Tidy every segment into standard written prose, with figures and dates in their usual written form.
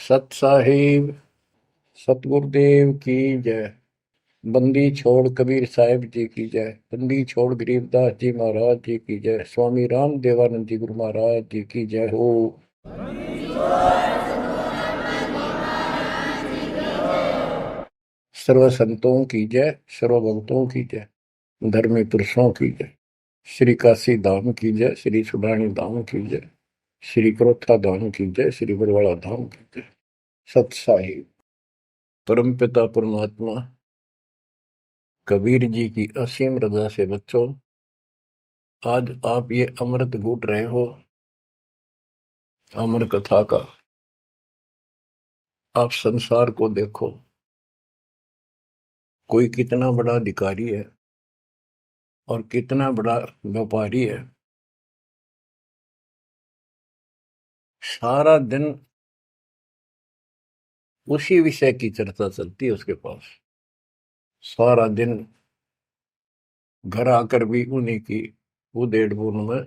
सत साहिब सतगुरुदेव की जय। बंदी छोड़ कबीर साहिब जी की जय। बंदी छोड़ गरीबदास जी महाराज जी की जय। स्वामी राम देवानंद जी गुरु महाराज जी की जय हो। सर्व संतों की जय, सर्व भक्तों की जय, धर्मी पुरुषों की जय। श्री काशी धाम की जय, श्री सुडानी धाम की जय, श्री क्रोथा धाम की जय, श्री बरवाड़ा धाम की जय। सत साहिब परम पिता परमात्मा कबीर जी की असीम रजा से बच्चों, आज आप ये अमृत घूट रहे हो अमर कथा का। आप संसार को देखो, कोई कितना बड़ा अधिकारी है और कितना बड़ा व्यापारी है। सारा दिन उसी विषय की चर्चा चलती है उसके पास। सारा दिन घर आकर भी उन्हीं की उधेड़ बुन में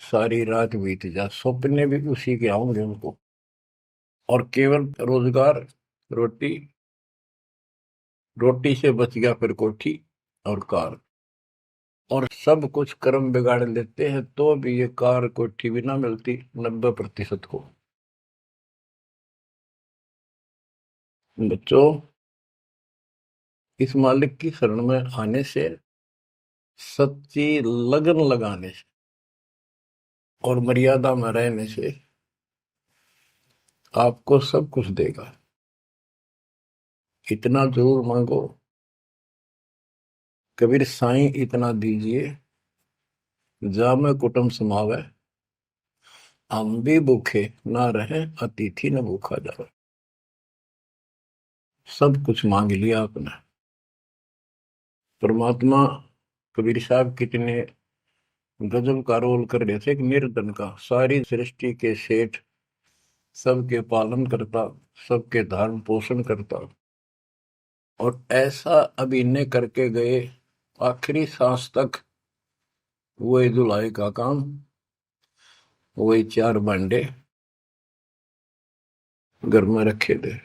सारी रात बीत जा, सपने भी उसी के आऊंगे उनको। और केवल रोजगार, रोटी, रोटी से बच गया फिर कोठी और कार। और सब कुछ कर्म बिगाड़ लेते हैं तो भी ये कार कोठी भी ना मिलती 90% को। बच्चों, इस मालिक की शरण में आने से, सच्ची लगन लगाने से और मर्यादा में रहने से आपको सब कुछ देगा। इतना जरूर मांगो, कबीर साईं इतना दीजिए, जामे कुटुंब समावे, हम भी भूखे ना रहे, अतिथि न भूखा जावे। सब कुछ मांग लिया आपने। परमात्मा कबीर साहब कितने गजब का रोल कर रहे थे। एक निर्धन का, सारी सृष्टि के सेठ, सबके पालन करता, सबके धारण पोषण करता, और ऐसा अभिनय करके गए आखिरी सांस तक। वही धुलाई का काम, वही 4 भांडे घर में रखे थे।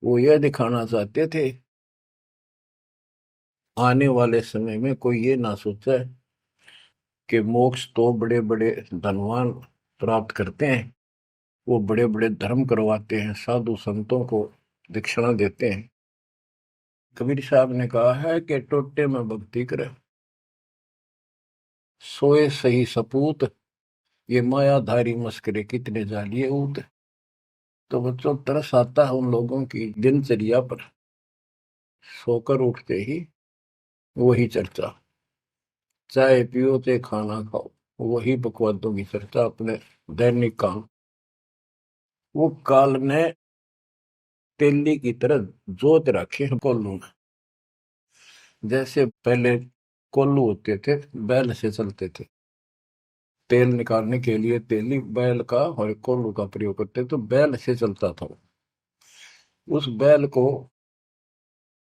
वो यह दिखाना चाहते थे आने वाले समय में कोई ये ना सोचे कि मोक्ष तो बड़े बड़े धनवान प्राप्त करते हैं, वो बड़े बड़े धर्म करवाते हैं, साधु संतों को दक्षिणा देते हैं। कबीर साहब ने कहा है कि टोटे में भक्ति करे, सोए सही सपूत, ये मायाधारी मस्करे कितने जालिए ऊत। तो बच्चों, तरस आता है उन लोगों की दिनचर्या पर। सोकर उठते ही वही चर्चा, चाय पियो चाहे खाना खाओ, वही बकवादों की चर्चा, अपने दैनिक काम। वो काल ने तेली की तरह जोत रखे हैं कोल्लू में। जैसे पहले कोल्लू होते थे, बैल से चलते थे, तेल निकालने के लिए तेली बैल का और कोल्लू का प्रयोग करते, तो बैल से चलता था। उस बैल को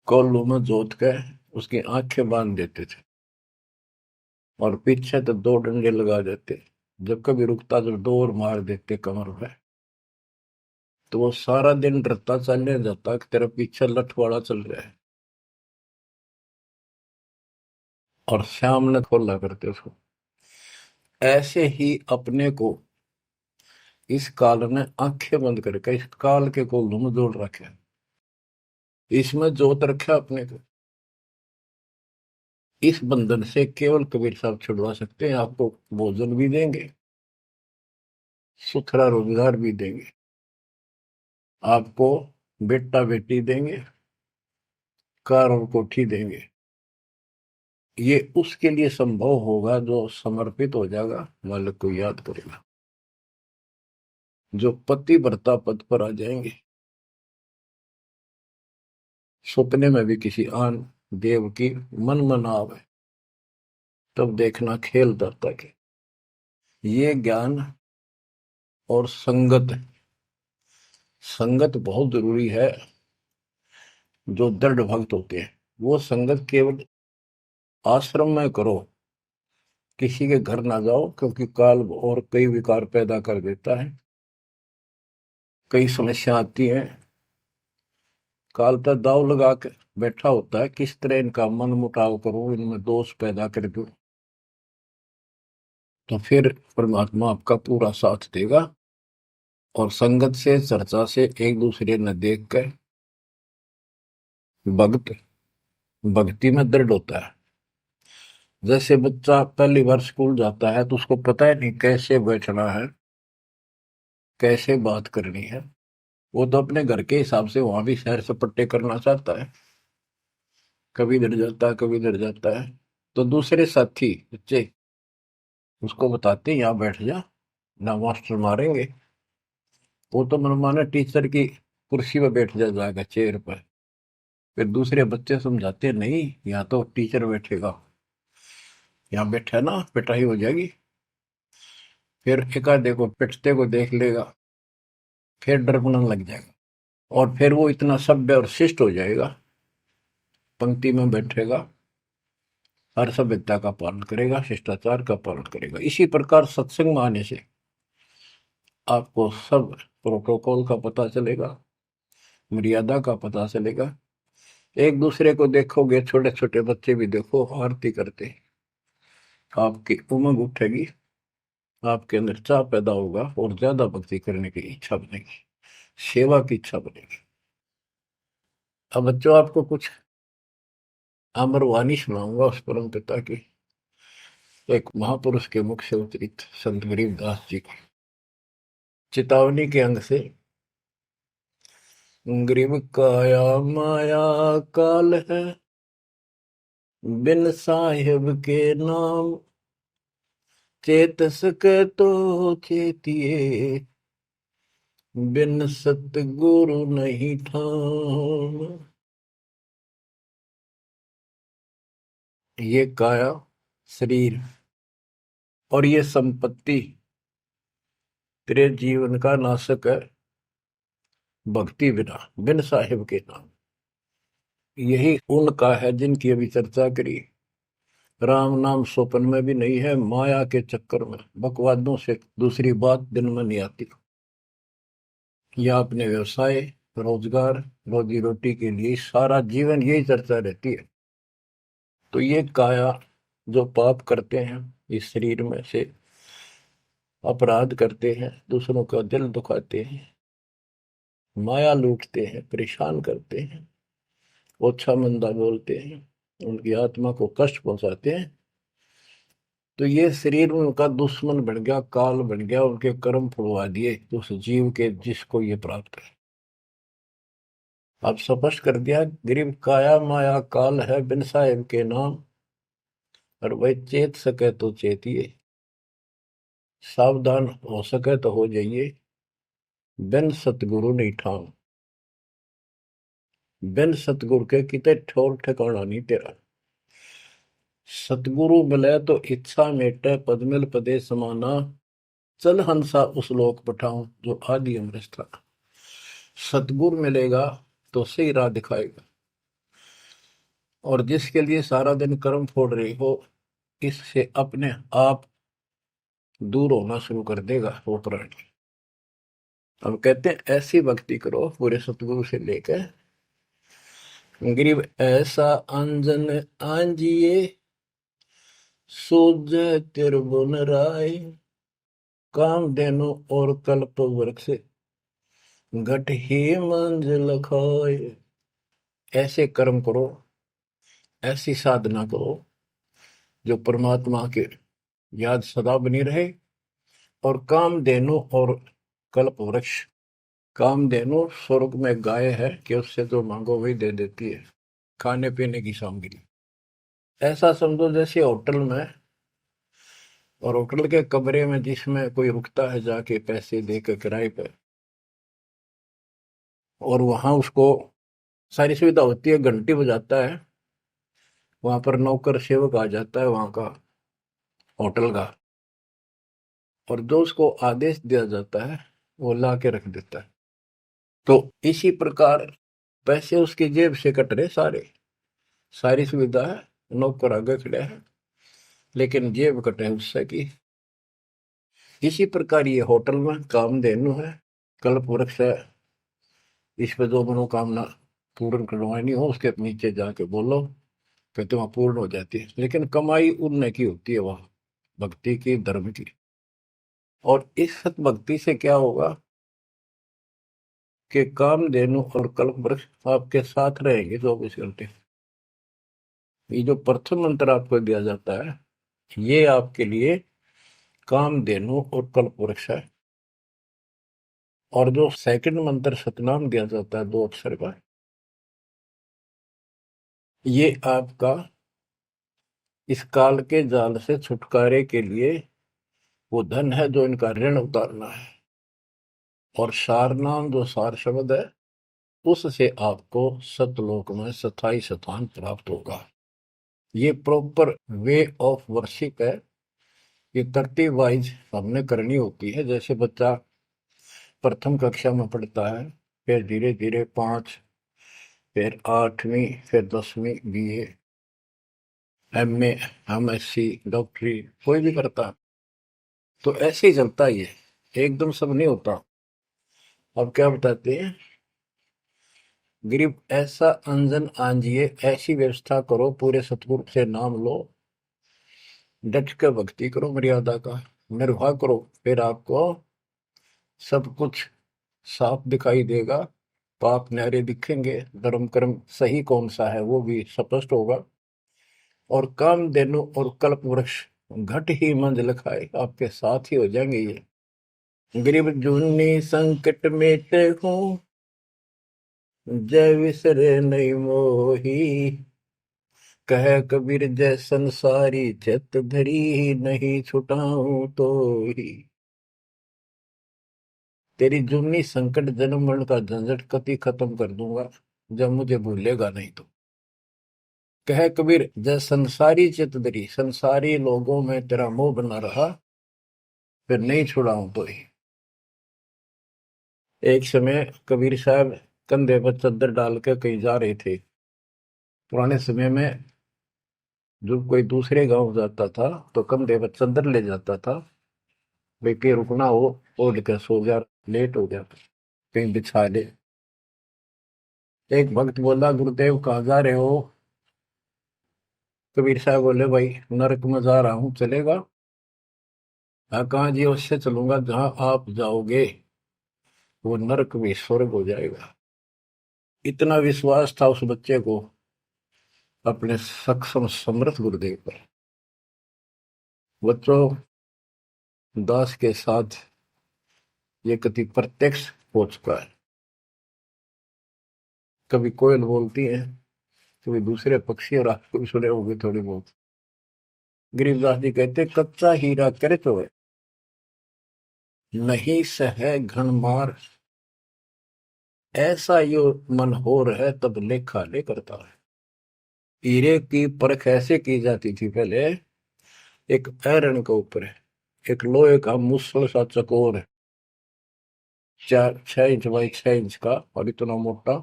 कोल्लू में जोत के उसकी आंखें बांध देते थे और पीछे तो 2 डंडे लगा देते। जब कभी रुकता तो दौड़ मार देते कमर पे। तो वो सारा दिन डरता चलने जाता कि तेरा पीछे लठवाड़ा चल रहा है, और शाम ने खोला करते उसको। ऐसे ही अपने को इस काल ने आंखें बंद करके इस काल के कोल्लू में जोड़ रखे, इसमें जोत रखा अपने को। इस बंधन से केवल कबीर साहब छुड़वा सकते हैं। आपको भोजन भी देंगे, सुथरा रोजगार भी देंगे, आपको बेटा बेटी देंगे, कार और कोठी देंगे। ये उसके लिए संभव होगा जो समर्पित हो जाएगा, मालिक को याद करेगा। जो पति व्रता पद पर आ जाएंगे, सपने में भी किसी आन देव की मन मना आवे, तब देखना खेल दाता के। ये ज्ञान और संगत, संगत बहुत जरूरी है। जो दृढ़ भक्त होते हैं वो संगत केवल आश्रम में करो, किसी के घर ना जाओ, क्योंकि काल और कई विकार पैदा कर देता है। कई समस्या आती हैं, काल पर दाव लगा के बैठा होता है, किस तरह इनका मन मुटाव करूं, इनमें दोष पैदा कर दूं, तो फिर परमात्मा आपका पूरा साथ देगा। और संगत से, चर्चा से, एक दूसरे न देख कर भक्त भक्ति में दृढ़ होता है। जैसे बच्चा पहली बार स्कूल जाता है तो उसको पता है नहीं कैसे बैठना है, कैसे बात करनी है। वो तो अपने घर के हिसाब से वहां भी सैर सपट्टे करना चाहता है, कभी इधर जाता है कभी इधर जाता है। तो दूसरे साथी बच्चे उसको बताते हैं यहाँ बैठ जा, ना मास्टर मारेंगे। वो तो मनमाना टीचर की कुर्सी पर बैठ जाएगा, चेयर पर। फिर दूसरे बच्चे समझाते हैं नहीं, यहाँ तो टीचर बैठेगा, यहाँ बैठा है ना पिटाई हो जाएगी। फिर एक आधे को पिटते को देख लेगा, फिर डरना लग जाएगा, और फिर वो इतना सभ्य और शिष्ट हो जाएगा, पंक्ति में बैठेगा, हर सभ्यता का पालन करेगा, शिष्टाचार का पालन करेगा। इसी प्रकार सत्संग में आने से आपको सब प्रोटोकॉल का पता चलेगा, मर्यादा का पता चलेगा। एक दूसरे को देखोगे, छोटे छोटे बच्चे भी देखो आरती करते, आपकी उमंग उठेगी, आपके अंदर चाह पैदा होगा और ज्यादा भक्ति करने की इच्छा बनेगी, सेवा की इच्छा बनेगी। अब बच्चों आपको कुछ अमरवाणी सुनाऊंगा उस परम पिता की, एक महापुरुष के मुख से उतरित संत गरीबदास जी की चेतावनी के अंग से। गरीब काया माया काल है, बिन साहिब के नाम चेत सके तो चेतिए, बिन सतगुरु नहीं ठाम। ये काया शरीर और ये संपत्ति तेरे जीवन का नाशक है, भक्ति बिना, बिन साहिब के नाम। यही उनका है जिनकी अभी चर्चा करी। राम नाम स्वप्न में भी नहीं है, माया के चक्कर में बकवादों से दूसरी बात दिन में नहीं आती। या अपने व्यवसाय, रोजगार, रोजी रोटी के लिए सारा जीवन यही चर्चा रहती है। तो ये काया जो पाप करते हैं, इस शरीर में से अपराध करते हैं, दूसरों का दिल दुखाते हैं, माया लूटते हैं, परेशान करते हैं, ओछा मंदा बोलते हैं, उनकी आत्मा को कष्ट पहुंचाते हैं, तो ये शरीर उनका दुश्मन बन गया, काल बन गया, उनके कर्म फुलवा दिए उस जीव के जिसको ये प्राप्त है। अब स्पष्ट कर दिया, गरीब काया माया काल है, बिन साहिब के नाम, और वह चेत सके तो चेतिए, सावधान हो सके तो हो जाइए, बिन सतगुरु नहीं ठाम। बिन सतगुरु के किते ठोर ठिकाना नहीं तेरा। सतगुरु मिले तो इच्छा मेटे, पद मिल पदे समाना, चल हंसा उस लोक पठाऊं जो आदि अमृत था। सतगुरु मिलेगा तो सही राह दिखाएगा, और जिसके लिए सारा दिन कर्म फोड़ रही हो, इससे अपने आप दूर होना शुरू कर देगा वो प्राणी। हम कहते हैं ऐसी भक्ति करो पूरे सतगुरु से लेकर, गरीब ऐसा अंजन आंजिए, सूझ त्रिभुवन राय, काम देनो और कल्प वृक्ष, घट ही मंजिल खाए। ऐसे कर्म करो, ऐसी साधना करो जो परमात्मा के याद सदा बनी रहे। और कामधेनु और कल्प वृक्ष, कामधेनु स्वर्ग में गाय है कि उससे जो मांगो वही दे देती है, खाने पीने की सामग्री। ऐसा समझो जैसे होटल में, और होटल के कमरे में जिसमें कोई रुकता है जाके पैसे देकर किराए पे, और वहां उसको सारी सुविधा होती है, घंटी बजाता है, वहां पर नौकर सेवक आ जाता है वहां का होटल का, और जो उसको आदेश दिया जाता है वो ला के रख देता है। तो इसी प्रकार पैसे उसकी जेब से कट रहे सारे, सारी सुविधा है, नौकर आगे खड़े हैं, लेकिन जेब कटे उससे की। इसी प्रकार ये होटल में कामधेनु है, कल्प वृक्ष है, इस पे जो मनोकामना पूर्ण करवानी हो उसके नीचे जाके बोलो, फिर तो वहां पूर्ण हो जाती है। लेकिन कमाई उनने की होती है वहां, भक्ति की, धर्म की। और इस सत भक्ति से क्या होगा कि कामधेनु और कल्प वृक्ष आपके साथ रहेंगे 24 घंटे। ये जो प्रथम मंत्र आपको दिया जाता है, ये आपके लिए कामधेनु और कल्प वृक्ष है। और जो सेकंड मंत्र सतनाम दिया जाता है 2 अक्षर का, ये आपका इस काल के जाल से छुटकारे के लिए वो धन है जो इनका ऋण उतारना है। और सारनाम जो सार शब्द है, उससे आपको सतलोक में स्थायी स्थान प्राप्त होगा। ये प्रॉपर वे ऑफ वर्शिप है। ये तरतीब वाइज हमने करनी होती है। जैसे बच्चा प्रथम कक्षा में पढ़ता है, फिर धीरे धीरे 5, फिर 8वीं, फिर 10वीं, BA, MA, MSc, डॉक्टरी कोई भी करता है, तो ऐसे ही चलता ही है, एकदम सब नहीं होता। अब क्या बताते हैं, गरीब ऐसा अंजन आंजिए, ऐसी व्यवस्था करो, पूरे सतगुरु से नाम लो, डट के भक्ति करो, मर्यादा का निर्वाह करो, फिर आपको सब कुछ साफ दिखाई देगा। पाप न्यारे दिखेंगे, धर्म कर्म सही कौन सा है वो भी स्पष्ट होगा। और कामधेनु और कल्प वृक्ष घट ही मंजिल खाए, आपके साथ ही हो जाएंगे ये। गरीब जूनी संकट मेटे हो, जय विसरे नहीं मोही, कह कबीर जय संसारी, चित धरी नहीं छुटाऊं तो ही। तेरी जूनी संकट जन्म मरण का झंझट कति खत्म कर दूंगा, जब मुझे भूलेगा नहीं तो। कह कबीर जय संसारी चित धरी, संसारी लोगों में तेरा मोह बना रहा, फिर नहीं छुड़ाऊं तो ही। एक समय कबीर साहब कंधे पर चद्दर डाल के कहीं जा रहे थे। पुराने समय में जो कोई दूसरे गांव जाता था तो कंधे पर चद्दर ले जाता था, भाई कहीं रुकना हो, ओढ़ के सो जा, लेट हो गया कहीं बिछा ले। एक भक्त बोला, गुरुदेव कहाँ जा रहे हो? कबीर साहब बोले, भाई नरक में जा रहा हूँ, चलेगा? हाँ, कहाँ जी? उससे चलूंगा जहां आप जाओगे वो नरक भी स्वर्ग हो जाएगा। इतना विश्वास था उस बच्चे को अपने सक्षम समर्थ गुरुदेव पर। बच्चों, दास के साथ ये कति प्रत्यक्ष हो चुका है। कभी कोयल बोलती है, कभी दूसरे पक्षी, और आपको भी सुने होंगे थोड़ी बहुत। गरीबदास जी कहते, कच्चा हीरा करे तो है, नहीं सह घन मार, ऐसा यो मन होर है, तब लेखा ले करता है। हीरे की परख ऐसे की जाती थी पहले, एक आयरन के ऊपर है, एक लोहे का मुसल सा चकोर है, 6 इंच बाई 6 इंच का, और इतना मोटा,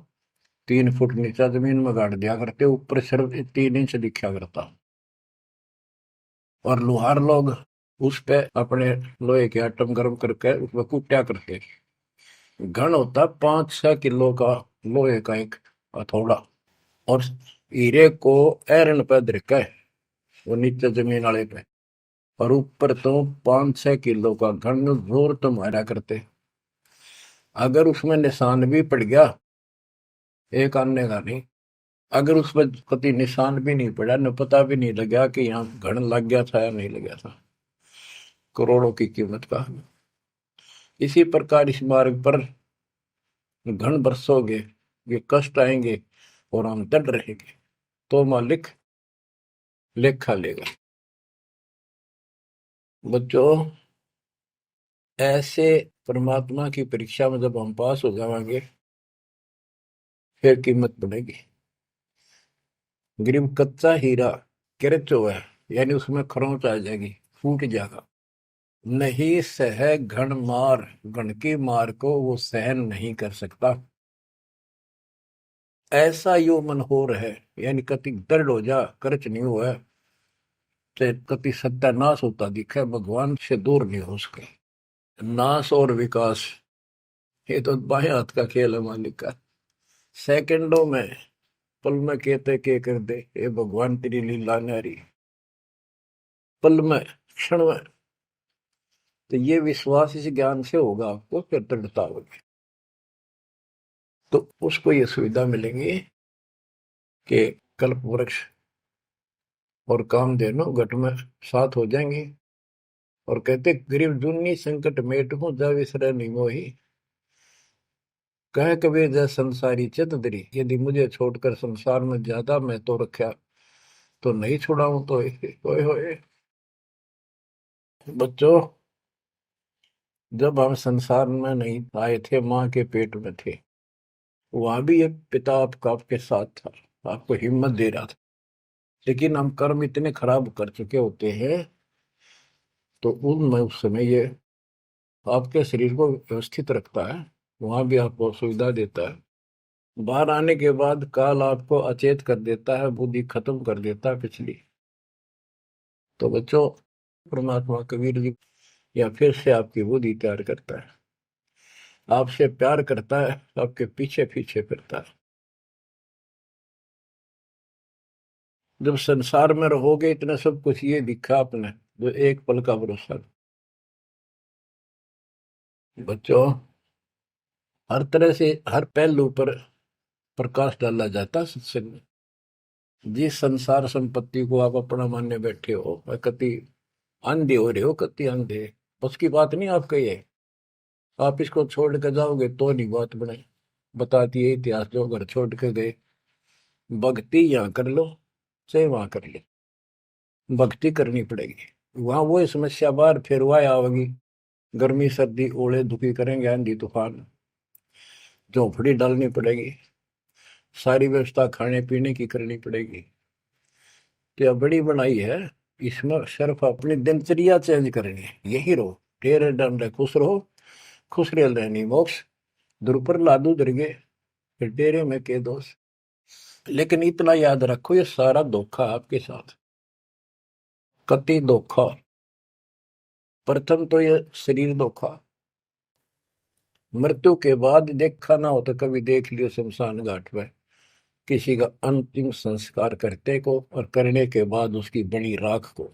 3 फुट नीचा जमीन में गाड़ दिया करते, ऊपर सिर्फ 3 इंच दिखा करता। और लोहार लोग उस पे अपने लोहे के आइटम गर्म करके उसमें कूटा करते। घन होता 5-6 किलो का लोहे का एक हथौड़ा, और हीरे को आयरन पे धरका है वो नीचे जमीन वाले पे, और ऊपर तो 5-6 किलो का घन जोर तो मारा करते। अगर उसमें निशान भी पड़ गया, एक आने का नहीं, अगर उसमें कभी निशान भी नहीं पड़ा, न पता भी नहीं लगा कि यहाँ घन लग गया था या नहीं लग गया था, करोड़ों की कीमत का। इसी प्रकार इस मार्ग पर घन बरसोगे, ये कष्ट आएंगे और हम डट रहेंगे, तो मालिक लेखा लेगा। बच्चों, ऐसे परमात्मा की परीक्षा में जब हम पास हो जाएंगे, फिर कीमत बनेगी। गरीब कच्चा हीरा किरच हुआ है, यानी उसमें खरोंच आ जाएगी, फूट जाएगा। नहीं सह घन मार, घन की मार को वो सहन नहीं कर सकता। ऐसा यो मन हो रहे, यानी कति दर्द हो जा, करच नहीं हुआ, चाहे कति सत्यानाश होता दिखे, भगवान से दूर नहीं हो सके। नाश और विकास ये तो बाएं हाथ का खेल है मालिक का। सेकंडों में, पल में कहते के कर दे, हे भगवान तेरी लीला न्यारी। पल में, क्षण में। तो ये विश्वास इस ज्ञान से होगा आपको, फिर दृढ़ता होगी। तो उसको ये सुविधा मिलेंगी कि कल्प वृक्ष और कामधेनु घट में साथ हो जाएंगे। और कहते गरीब जुन्नी संकट मेट हूं जा विसरे नहीं मोही। कह कबीर जय संसारी चित दरी, यदि मुझे छोड़कर संसार में ज्यादा मैं तो रखा तो नहीं छुड़ाऊं तो होए होए। बच्चों, जब हम संसार में नहीं आए थे, माँ के पेट में थे, वहां भी एक पिता आपका आपके साथ था, आपको हिम्मत दे रहा था। लेकिन हम कर्म इतने खराब कर चुके होते हैं, तो उनमें उस समय ये आपके शरीर को व्यवस्थित रखता है, वहां भी आपको सुविधा देता है। बाहर आने के बाद काल आपको अचेत कर देता है, बुद्धि खत्म कर देता है पिछली। तो बच्चों, परमात्मा कबीर जी या फिर से आपकी बुद्धि तैयार करता है, आपसे प्यार करता है, आपके पीछे पीछे फिरता है। जब संसार में रहोगे, इतना सब कुछ ये दिखा आपने, जो एक पल का भरोसा। बच्चों, हर तरह से हर पहलू पर प्रकाश डाला जाता है सत्संग में। जिस संसार संपत्ति को आप अपना मानने बैठे हो, कति अंधे हो रहे हो, कति अंधे, बस की बात नहीं आपका ये। आप इसको छोड़ के जाओगे तो नहीं बात बने। बताती है इतिहास, जो घर छोड़ के गए, भक्ति यहाँ कर लो चाहे वहां कर लो, भक्ति करनी पड़ेगी। वहां वो समस्या बार फिर वह आवेगी, गर्मी सर्दी ओले दुखी करेंगे, आंधी तूफान, झोपड़ी डालनी पड़ेगी, सारी व्यवस्था खाने पीने की करनी पड़ेगी। तो यह बड़ी बनाई है, इसमें सिर्फ अपनी दिनचर्या चेंज करनी है। यही रहो, टेरे डंडे खुश रहो, खुश रह रहनी मोक्ष, दुर लादू दरगे, फिर डेरे में के दोष। लेकिन इतना याद रखो, ये सारा धोखा आपके साथ, कति धोखा। प्रथम तो ये शरीर धोखा, मृत्यु के बाद देखा ना हो तो कभी देख लियो शमशान घाट में किसी का अंतिम संस्कार करते को, और करने के बाद उसकी बड़ी राख को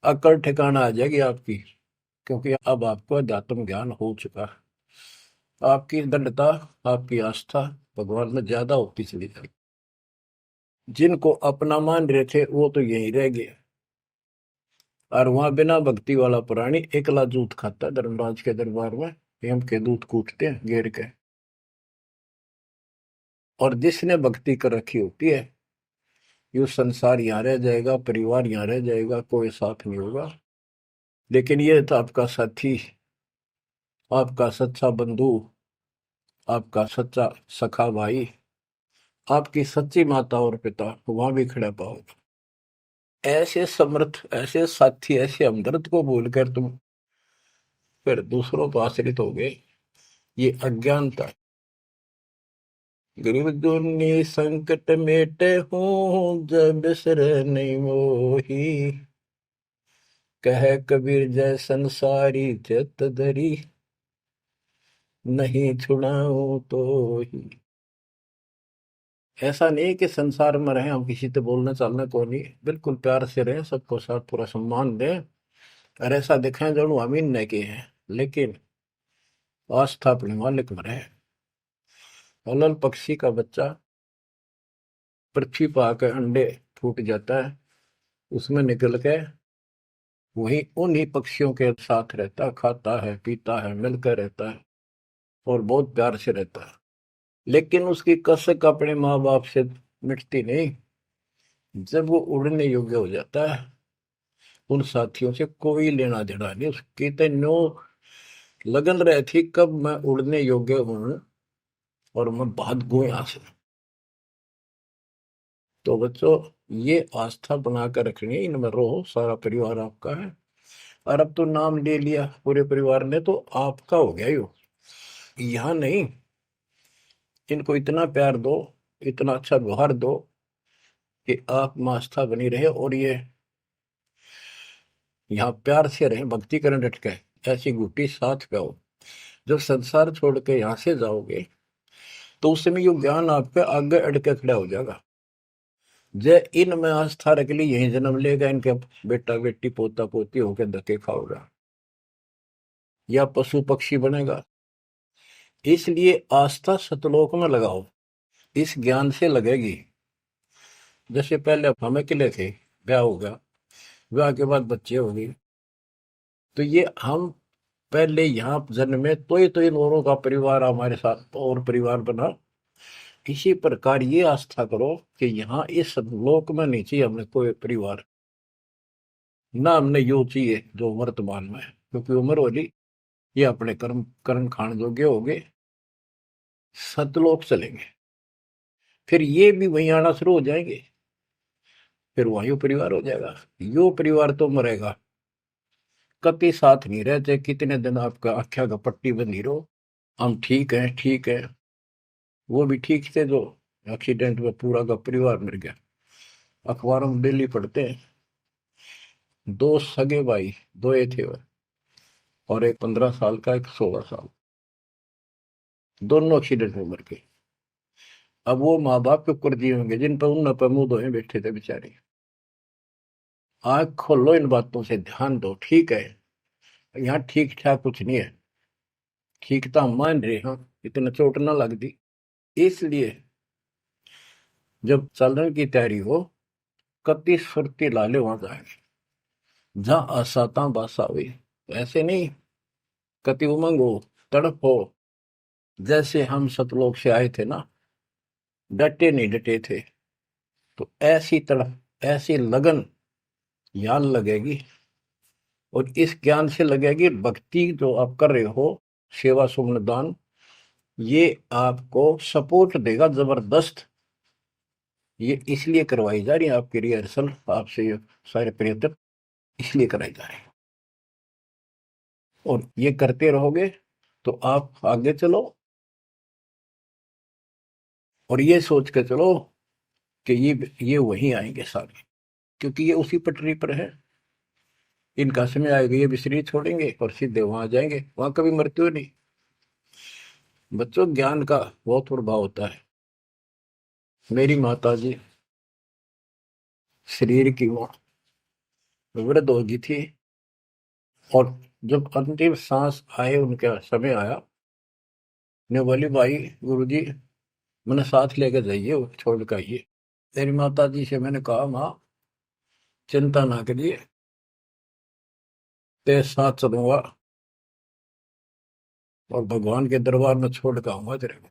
अकड़ ठिकाना आ जाएगी आपकी। क्योंकि अब आपको अध्यात्म ज्ञान हो चुका है, आपकी दृढ़ता, आपकी आस्था भगवान में ज्यादा होती चली जाएगी। जिनको अपना मान रहे थे वो तो यही रह गए, और वहां बिना भक्ति वाला प्राणी एकला जूत खाता है धर्मराज के दरबार में, हेम के दूत कूटते हैं घेर के। और जिसने भक्ति कर रखी होती है, ये संसार यहाँ रह जाएगा, परिवार यहाँ रह जाएगा, कोई साथ नहीं होगा। लेकिन ये तो आपका साथी, आपका सच्चा बंधु, आपका सच्चा सखा भाई, आपकी सच्ची माता और पिता वहां भी खड़ा पाओगे। ऐसे समर्थ, ऐसे साथी, ऐसे हमदर्द को भूलकर तुम फिर दूसरों पर आश्रित हो गए, ये अज्ञानता है। गरीब दुनी संकट मेटे हूँ जब बिसर नहीं मोही। कह कबीर जय संसारी चित धरी, नहीं छुड़ाऊं तो ही। ऐसा नहीं कि संसार में रहे हम किसी से बोलने चालने को नहीं, बिल्कुल प्यार से रहे, सबको साथ पूरा सम्मान दें, और ऐसा दिखाएं जो हम इन नहीं किए हैं, लेकिन आस्था अपने मालिक में रहे। अलल पक्षी का बच्चा पृथ्वी पर आकर अंडे फूट जाता है, उसमें निकल के वही उन्हीं पक्षियों के साथ रहता, खाता है, पीता है, मिलकर रहता है, और बहुत प्यार से रहता है। लेकिन उसकी कसक अपने माँ बाप से मिटती नहीं। जब वो उड़ने योग्य हो जाता है, उन साथियों से कोई लेना देना नहीं, उसकी तो नो लगन रही थी कब मैं उड़ने योग्य हूं और मैं भाग गूं यहां से। तो बच्चों, ये आस्था बनाकर रखनी है, इनमें रहो, सारा परिवार आपका है। और अब तो नाम ले लिया पूरे परिवार ने, तो आपका हो गया यो। यहाँ नहीं, इनको इतना प्यार दो, इतना अच्छा व्यवहार दो कि आप में आस्था बनी रहे, और ये यहाँ प्यार से रहे, भक्ति करें डट के, ऐसी गुटी साथ पे हो। जब संसार छोड़ के यहां से जाओगे तो उस समय ये ज्ञान आपके आगे अड़के खड़ा हो जाएगा। जय इनमें आस्था रख ली, यही जन्म लेगा, इनके बेटा बेटी पोता पोती होकर धक्के खाओगा या पशु पक्षी बनेगा। इसलिए आस्था सतलोक में लगाओ, इस ज्ञान से लगेगी। जैसे पहले हम अकेले थे, ब्याह हो गया, ब्याह के बाद बच्चे हो गए, तो ये हम पहले यहाँ जन्मे तो इन औरों का परिवार हमारे साथ और परिवार बना। इसी प्रकार ये आस्था करो कि यहाँ इस लोक में नहीं चाहिए हमें कोई परिवार, ना हमने यो चाहिए जो वर्तमान में है, क्योंकि उम्र होली ये अपने कर्म कर्म खान जोगे हो गए, सतलोक चलेंगे, फिर ये भी वहीं आना शुरू हो जाएंगे, फिर वहीं परिवार हो जाएगा। यो परिवार तो मरेगा, कति साथ नहीं रहते, कितने दिन आपका आख्या का पट्टी बंधी रहो, हम ठीक है ठीक है। वो भी ठीक थे जो एक्सीडेंट में पूरा का परिवार मर गया। अखबारों में डेली पढ़ते हैं, दो सगे भाई, दो ये थे वह, और एक 15 साल का, एक 16 साल, दोनों एक्सीडेंट में मर गए। अब वो माँ बाप के ऊपर जी होंगे जिन पर उन पर मुंह धोए बैठे थे बेचारे। आंख खोलो, इन बातों से ध्यान दो। ठीक है, यहाँ ठीक ठाक कुछ नहीं है, ठीक तो हम मान रहे हैं, इतना चोट ना लग दी। इसलिए जब चलने की तैयारी हो, कति सुरती लाले वहां जाएंगे जहां आसाता बासा हुई। ऐसे नहीं, कति उमंग हो, तड़प हो, जैसे हम सतलोक से आए थे ना, डटे नहीं डटे थे, तो ऐसी तड़प ऐसी लगन यान लगेगी। और इस ज्ञान से लगेगी भक्ति जो आप कर रहे हो, सेवा सुमन दान, ये आपको सपोर्ट देगा जबरदस्त। ये इसलिए करवाई जा रही है आपकी रिहर्सल, आपसे ये सारे प्रयत्न इसलिए कराए जा रहे हैं, और ये करते रहोगे तो आप आगे चलो, और ये सोच के चलो कि ये वहीं आएंगे सारे, क्योंकि ये उसी पटरी पर है। इनका समय आएगा, ये भी शरीर छोड़ेंगे और सीधे वहां जाएंगे, वहां कभी मृत्यु नहीं। बच्चों, ज्ञान का बहुत प्रभाव होता है। मेरी माता जी शरीर की वो वृद्ध हो गई थी, और जब अंतिम सांस आए, उनका समय आया, ने बोली भाई गुरु जी मैंने साथ लेकर जाइए, वो छोड़ कर आइए। मेरी माता जी से मैंने कहा, माँ चिंता ना करिए, तेरे साथ चलूंगा और भगवान के दरबार में छोड़ कर आऊंगा तेरे को,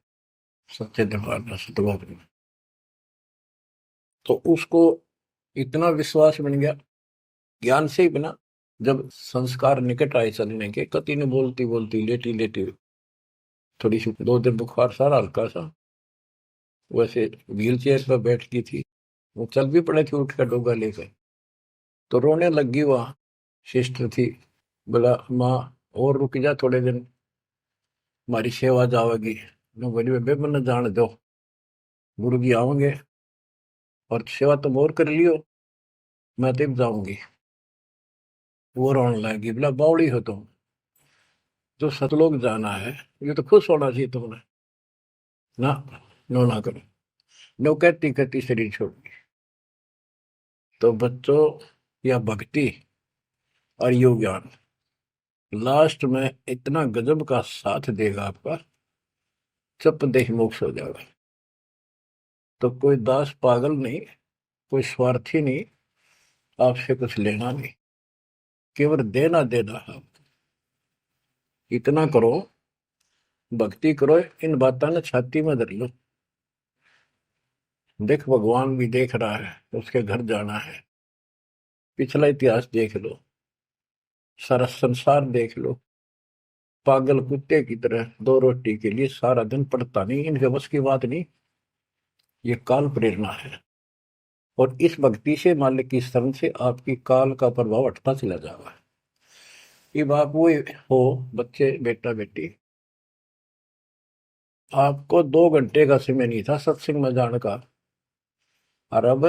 सच्चे दरबार में, सतलोक में। तो उसको इतना विश्वास बन गया, ज्ञान से ही बना। जब संस्कार निकट आए चलने के, कति ने बोलती बोलती लेटी लेटी, थोड़ी सी 2 दिन बुखार सारा हल्का सा, वैसे व्हील चेयर पर बैठ गई थी, वो चल भी पड़े थे उठ कर डोगा लेकर, तो रोने लगी। वहां सिस्टर थी, बोला माँ और रुक जा थोड़े दिन, हमारी सेवा जाओगी। मैं बोली बेबे मैंने जान दो, गुरु जी आओगे और सेवा तुम और कर लियो, मैं तब जाऊंगी। वो रोने लगी, बोला बावड़ी हो तुम, जो सतलोक जाना है ये तो खुश होना चाहिए तुमने, ना नो ना करो। नो कहती कहती शरीर छोड़ दी। तो बच्चों, या भक्ति और योग ज्ञान लास्ट में इतना गजब का साथ देगा आपका, चप देह मोक्ष हो जाएगा। तो कोई दास पागल नहीं, कोई स्वार्थी नहीं, आपसे कुछ लेना नहीं, केवल देना देना है। इतना करो, भक्ति करो, इन बातों ने छाती में धर लो। देख भगवान भी देख रहा है, उसके घर जाना है, पिछला इतिहास देख लो, सारा संसार देख लो। पागल कुत्ते की तरह 2 रोटी के लिए सारा दिन पड़ता नहीं, इनके बस की बात नहीं, ये काल प्रेरणा है। और इस भक्ति से, मालिक की शरण से आपकी काल का प्रभाव हटता चला जाएगा। अब आप वो हो बच्चे, बेटा बेटी, आपको 2 घंटे का समय नहीं था सत्संग में जाने का, और अब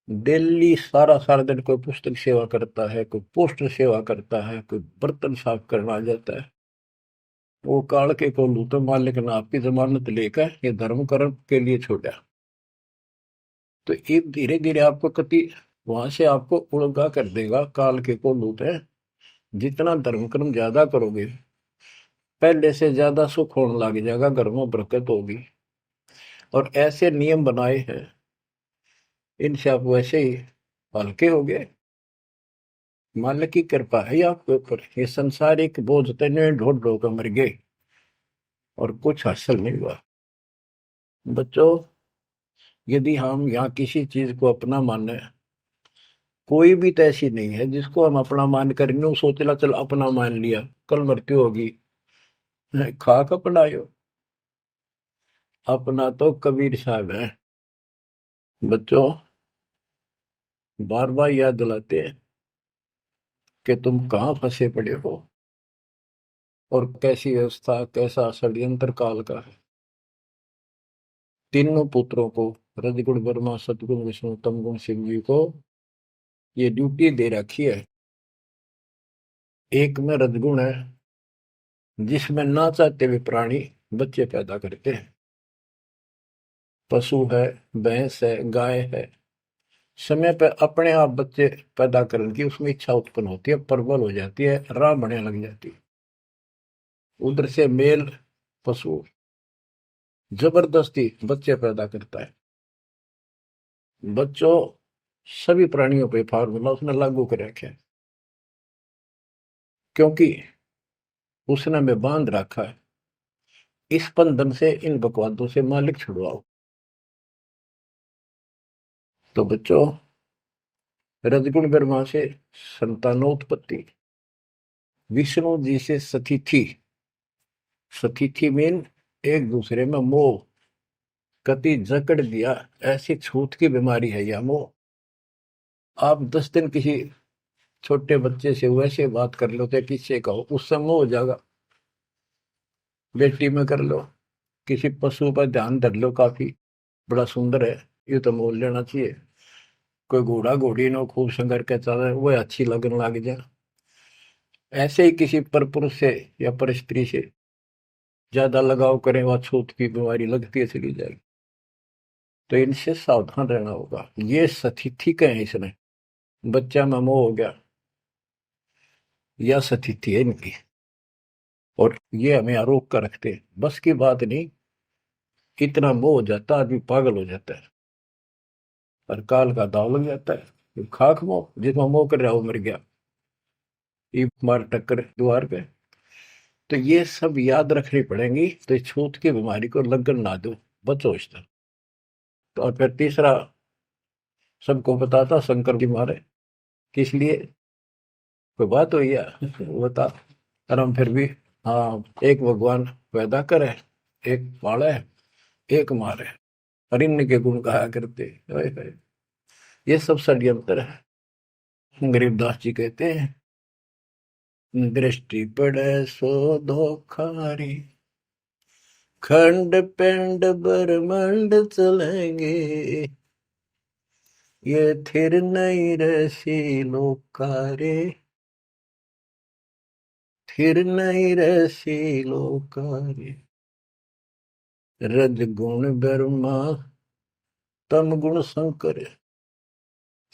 डेली सारा सारा दिन कोई पुस्तक सेवा करता है, कोई पोस्टर सेवा करता है, कोई बर्तन साफ करना आ जाता है। वो काल के को लूटो मालिक ने आपकी जमानत लेकर ये धर्म कर्म के लिए छोड़ा। तो ये धीरे धीरे आपको कति वहां से आपको उड़गा कर देगा। काल के को लूट है, जितना धर्म कर्म ज्यादा करोगे पहले से ज्यादा सुख होने लग जाएगा, घर में बरकत होगी। और ऐसे नियम बनाए हैं, इनसे आप वैसे ही हल्के हो गए। मालिक की कृपा है आपके ऊपर। ये संसारिक बोझ तने ढोल ढो कर मर गए और कुछ हासिल नहीं हुआ। बच्चों, यदि हम यहाँ किसी चीज को अपना माने, कोई भी तो ऐसी नहीं है जिसको हम अपना मान करेंगे वो सोचला चल अपना मान लिया कल मृत्यु होगी। खाक अपनायो, अपना तो कबीर साहब है। बच्चों, बार बार याद दिलाते हैं कि तुम कहाँ फंसे पड़े हो और कैसी व्यवस्था, कैसा षड्यंत्र काल का है। तीनों पुत्रों को, रजगुण ब्रह्मा सतगुण विष्णु तमगुण शिव जी को ये ड्यूटी दे रखी है। एक में रजगुण है जिसमें ना चाहते हुए प्राणी बच्चे पैदा करते हैं। पशु है, भैंस है, गाय है, समय पर अपने आप बच्चे पैदा करने की उसमें इच्छा उत्पन्न होती है, प्रबल हो जाती है, राह बढ़ने लग जाती है। उधर से मेल पशु जबरदस्ती बच्चे पैदा करता है। बच्चों, सभी प्राणियों पे फार्मूला उसने लागू कर रखा है, क्योंकि उसने हमें बांध रखा है। इस बंधन से, इन बकवादों से मालिक छुड़वाओ। तो बच्चों, रजगुण ब्रह्मा से संतानोत्पत्ति, विष्णु जी से सतिथि। सतिथि मीन एक दूसरे में मोह, कति जकड़ दिया। ऐसी छूत की बीमारी है यह मोह। आप 10 दिन किसी छोटे बच्चे से वैसे बात कर लो, तो किससे कहो, उससे मोह हो जाएगा। बेटी में कर लो, किसी पशु पर ध्यान धर लो, काफी बड़ा सुंदर है, ये तो मोल लेना चाहिए। कोई घोड़ा घोड़ी नो खूब संगर के चल वो अच्छी लगने लग जाए। ऐसे ही किसी पर पुरुष से या पर स्त्री से ज्यादा लगाव करें, वह छूत की बीमारी लगती है चली जाएगी। तो इनसे सावधान रहना होगा। ये सतिथि कहे इसने, बच्चा में मोह हो गया, यह सतिथि है इनकी। और ये हमें आरोप कर रखते हैं, बस की बात नहीं, इतना मोह हो जाता आदमी पागल हो जाता है और काल का दाव लग जाता है। ये खाक मोह, जिसमें मोह कर रहा वो मर गया, ये मार टक्कर द्वार पे। तो ये सब याद रखनी पड़ेंगी, तो इस छूत की बीमारी को लगन ना दो, बचो इससे। तो और फिर तीसरा सबको बताता शंकर की मारे, किस लिए कोई बात हुई है बता। और हम फिर भी, हाँ, एक भगवान पैदा करे, एक पाले, एक मारे, हरिण्य के गुण गाया करते। हाय हाय, ये सब षड्यंत्र है। गरीबदास जी कहते हैं, दृष्टि पड़े सो धोखारी, खंड पिंड ब्रह्मांड चलेंगे, ये थिर नहीं रसी लोकारे, थिर नहीं रसी लोकारे। रज गुण ब्रह्मा तम गुण शंकर,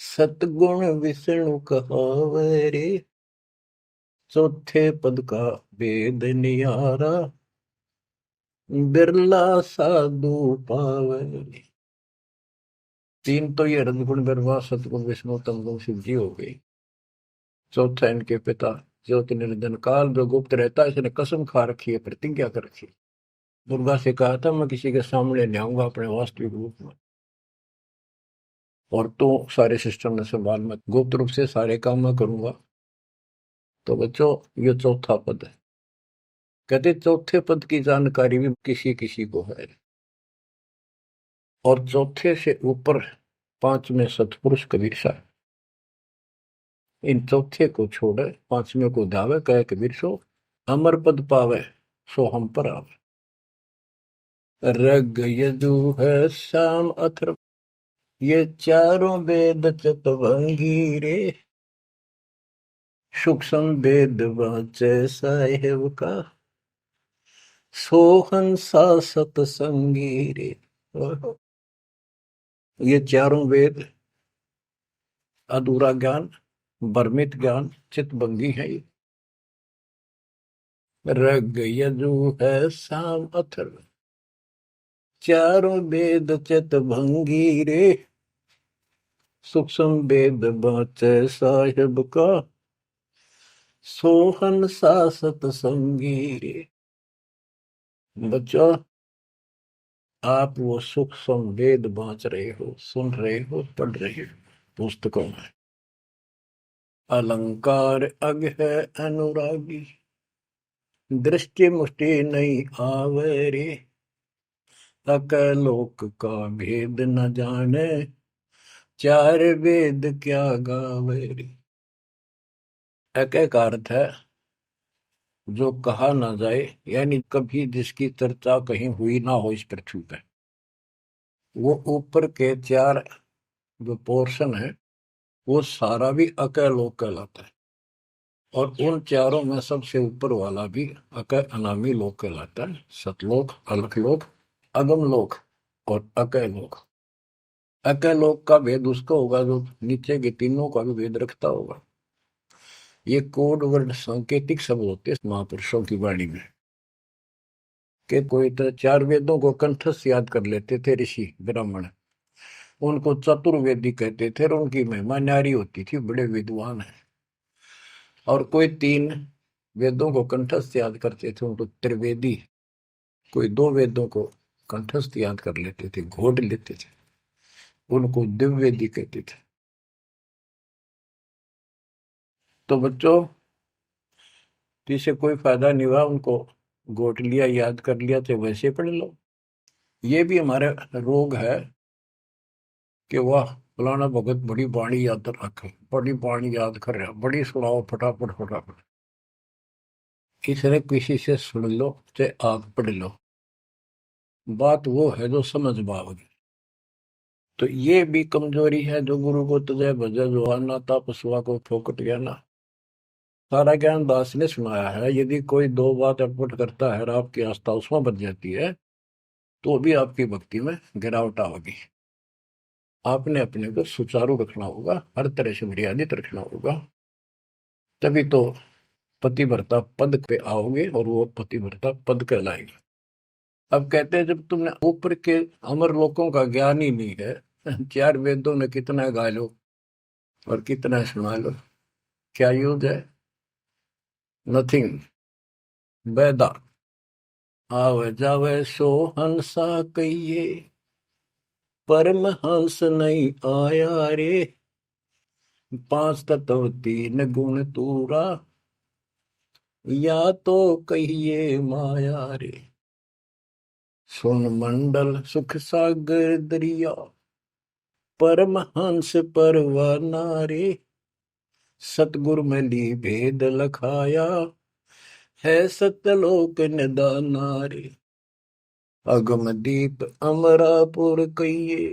सतगुण विष्णु कहावरे, चौथे पद का वेद नियारा, बिरला साधु पावरे। तीन तो ये रजगुण ब्रह्मा सतगुण विष्णु तमगुण शिव जी हो गई। चौथा इनके पिता ज्योति निरंजन काल जो गुप्त रहता है, इसने कसम खा रखी है, प्रतिज्ञा कर रखी है। दुर्गा से कहा था मैं किसी के सामने नहीं आऊंगा अपने वास्तविक रूप में, और तो सारे सिस्टम में संभाल, मैं गुप्त रूप से सारे काम मैं करूंगा। तो बच्चों, ये चौथा पद है। कहते चौथे पद की जानकारी भी किसी किसी को है, और चौथे से ऊपर 5 में सतपुरुष कबीर साहब। इन चौथे को छोड़े 5वें को धावे, कहे कबीर सो अमर पद पावे, सो हम पर आवे। रग यजु है शाम अथर्व, ये चारों वेद चतुरंगी रे, सूक्ष्म वेद वाचे साहेब का, सोहंसा सतसंगी रे। ये चारों वेद अधूरा ज्ञान, भ्रमित ज्ञान, चितभंगी है ये। रग यजु है साम अथर्व, चारों वेद चितभंगी रे। सूक्ष्म वेद बाचे साहिब का, सोहन सा सतसंगी रे। बच्चों, आप वो सूक्ष्म वेद बांच रहे हो, सुन रहे हो, पढ़ रहे हो पुस्तकों में। अलंकार अग है अनुरागी, दृष्टि मुष्टि नहीं आवे रे। अकलोक का भेद न जाने, चार वेद क्या गावे रे। एक अर्थ है जो कहा ना जाए, यानी कभी जिसकी चर्चा कहीं हुई ना हो इस पृथ्वी पे। वो ऊपर के चार जो पोर्शन है वो सारा भी अकलोक कहलाता है। और उन चारों में सबसे ऊपर वाला भी अक अनामी लोक कहलाता है। सतलोक, अलखलोक, अगमलोक और अकलोक। अकलोक का भेद उसका होगा जो नीचे के तीनों का भी भेद रखता होगा। ये कोड वर्ड सांकेतिक शब्द होते हैं महापुरुषों की वाणी में। कि कोई तो चार वेदों को कंठस्थ याद कर लेते थे ऋषि ब्राह्मण, उनको चतुर्वेदी कहते थे और उनकी महिमा न्यारी होती थी, बड़े विद्वान है। और कोई तीन वेदों को कंठस्थ याद करते थे, उनको त्रिवेदी। कोई दो वेदों को कंठस्थ याद कर लेते थे, घोट लेते थे, उनको दिव्यवेदी कहते थे। तो बच्चों, जिसे कोई फायदा नहीं हुआ, उनको घोट लिया, याद कर लिया, तो वैसे पढ़ लो। ये भी हमारे रोग है कि वाह फलाना भगत बड़ी बाणी याद रखे, बड़ी बाणी याद कर रहा, बड़ी सुनाओ फटाफट फटाफट। इसने किसी से सुन लो चाहे आप पढ़ लो, बात वो है जो समझ पाओगे। तो ये भी कमजोरी है जो गुरु को तुझे भजे जो आना था पशुआ को फोकट गया ना। सारा ज्ञान दास ने सुनाया है। यदि कोई दो बात अटपट करता है और आपकी आस्था उसमें बच जाती है तो भी आपकी भक्ति में गिरावट आओगी। आपने अपने को सुचारू रखना होगा, हर तरह से मर्यादित रखना होगा, तभी तो पतिव्रता पद पे आओगे और वो पतिव्रता पद कहलाएगा। अब कहते हैं जब तुमने ऊपर के अमर लोकों का ज्ञान ही नहीं है, चार वेदों में कितना गा लो और कितना सुना लो, क्या यूज है? नथिंग। बैदा आवे जावे सो हंसा कहिए, परमहंस नहीं आया रे। पांच तत्व तीन गुण तूरा, या तो कहिए माया रे। सुन मंडल सुख सागर दरिया, परमहंस परवाना रे। सतगुरु में ली भेद लखाया, है सतलोक निदाना रे। अगम दीप अमरापुर कहिए,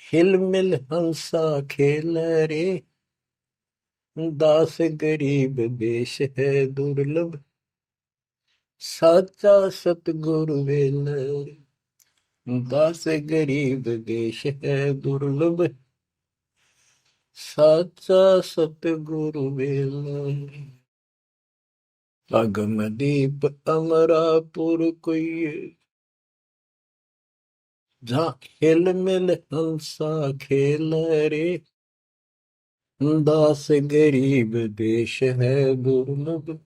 हिल मिल हंसा खेल रे। दास गरीब देश है दुर्लभ, साचा सतगुरु वेल रे। दास गरीब देश है दुर्लभ, साचा सतगुरु वेल रे। अगम दीप अमरापुर कोई, जहाँ हिल मिल हंसा खेल रे। दास गरीब देश है दुर्लभ,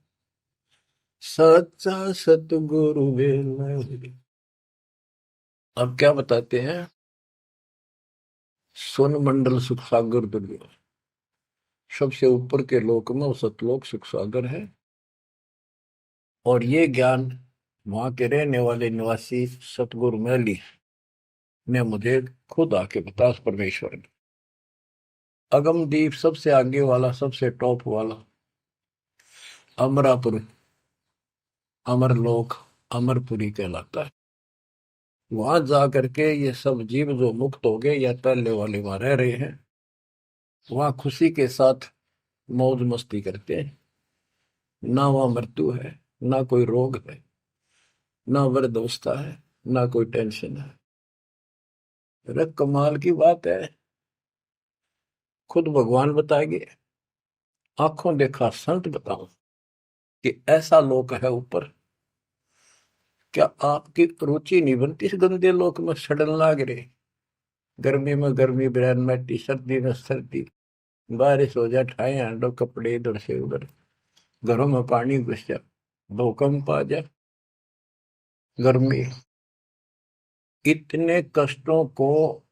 सच्चा सतगुरु वेल। अब क्या बताते हैं? सोन मंडल सुख सागर दुर्लभ, सबसे ऊपर के लोक में वो सतलोक सुख सागर है। और ये ज्ञान वहां के रहने वाले निवासी सतगुरु मैली ने मुझे खुद आके बताया, परमेश्वर ने। अगमदीप सबसे आगे वाला, सबसे टॉप वाला अमरापुर, अमरलोक, अमरपुरी कहलाता है। वहां जा करके ये सब जीव जो मुक्त हो गए या पहले वाले वहां रह रहे हैं, वहां खुशी के साथ मौज मस्ती करते हैं। ना वहां मृत्यु है, ना कोई रोग है, ना वृद्धावस्था है, ना कोई टेंशन है। अरे कमाल की बात है, खुद भगवान बताएंगे, आंखों देखा संत बताऊं कि ऐसा लोक है ऊपर। क्या आपकी रुचि नहीं बनती इस गंदे लोक में सड़न लाग रहे? गर्मी में गर्मी बरन मैटी, सर्दी में सर्दी, बारिश हो जाए ठाए हांडो कपड़े इधर से उधर, घरों में पानी घुस जाए, भूकंप आ जाए, गर्मी, इतने कष्टों को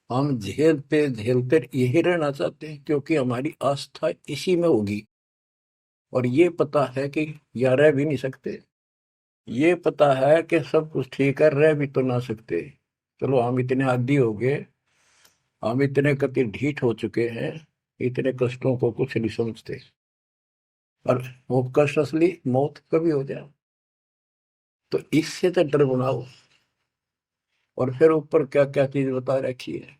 हम झेलते झेलते यही रहना चाहते हैं, क्योंकि हमारी आस्था इसी में होगी। और ये पता है कि या रह भी नहीं सकते, ये पता है कि सब कुछ ठीक है, रह भी तो ना सकते। चलो हम इतने आदी हो गए, हम इतने कति ढीठ हो चुके हैं, इतने कष्टों को कुछ नहीं समझते। और वो कष्ट असली मौत कभी हो जाए, तो इससे तो डर बनाओ। और फिर ऊपर क्या क्या चीज बता रखी है,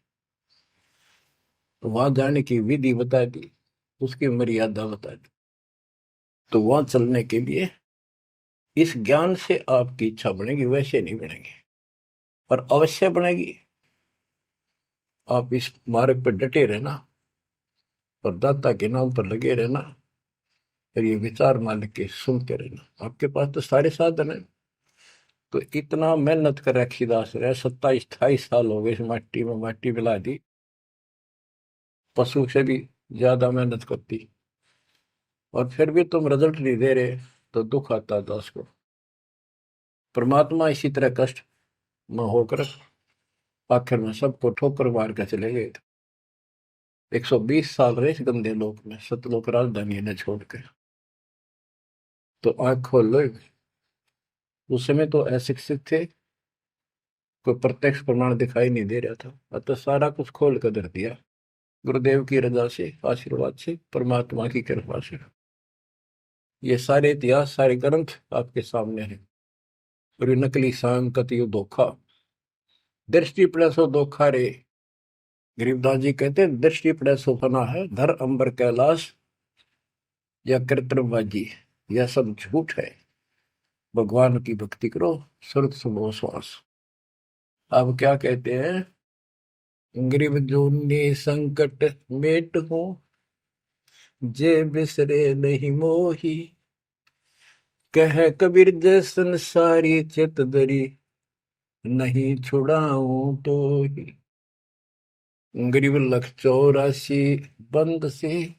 तो वहां जाने की विधि बता दी, उसकी मर्यादा बता दी। तो वहां चलने के लिए इस ज्ञान से आपकी इच्छा बनेगी, वैसे नहीं बनेगी, पर अवश्य बनेगी। आप इस मार्ग पर डटे रहना और दाता के नाम पर लगे रहना, फिर ये विचार मालिक के सुनते रहना। आपके पास तो सारे साधन है। तो इतना मेहनत कर रखी दास रहे, 27-28 साल हो गए इस माटी में माटी मिला दी, पशु से भी ज्यादा मेहनत करती, और फिर भी तुम रिजल्ट नहीं दे रहे, तो दुख आता है दास को। परमात्मा इसी तरह कष्ट में होकर आखिर में सबको ठोकर मार कर चले गए थे। 120 साल रहे इस गंदे लोक में, सतलोक राजधानी ने छोड़ के। तो आंख खोल लो। उस समय तो अशिक्षित थे, कोई प्रत्यक्ष प्रमाण दिखाई नहीं दे रहा था, अतः सारा कुछ खोल कर धर दिया, गुरुदेव की रजा से, आशीर्वाद से, परमात्मा की कृपा से। ये सारे इतिहास, सारे ग्रंथ आपके सामने हैं। और ये नकली सांग कतियो धोखा, दृष्टि पड़े सो धोखा रे। गरीबदास जी कहते हैं दृष्टि पड़े सो फना है, धर अंबर कैलाश या कृत्रिमबाजी, यह सब झूठ है। भगवान की भक्ति करो, सुरत सुबह श्वास। अब क्या कहते हैं, गरीब जूनी संकट मेट हो, जे बिसरे नहीं मोही, कह कबीर जय संसारी चित दरी, नहीं छुड़ाऊं तो ही। गरीब लख 84 बंद से,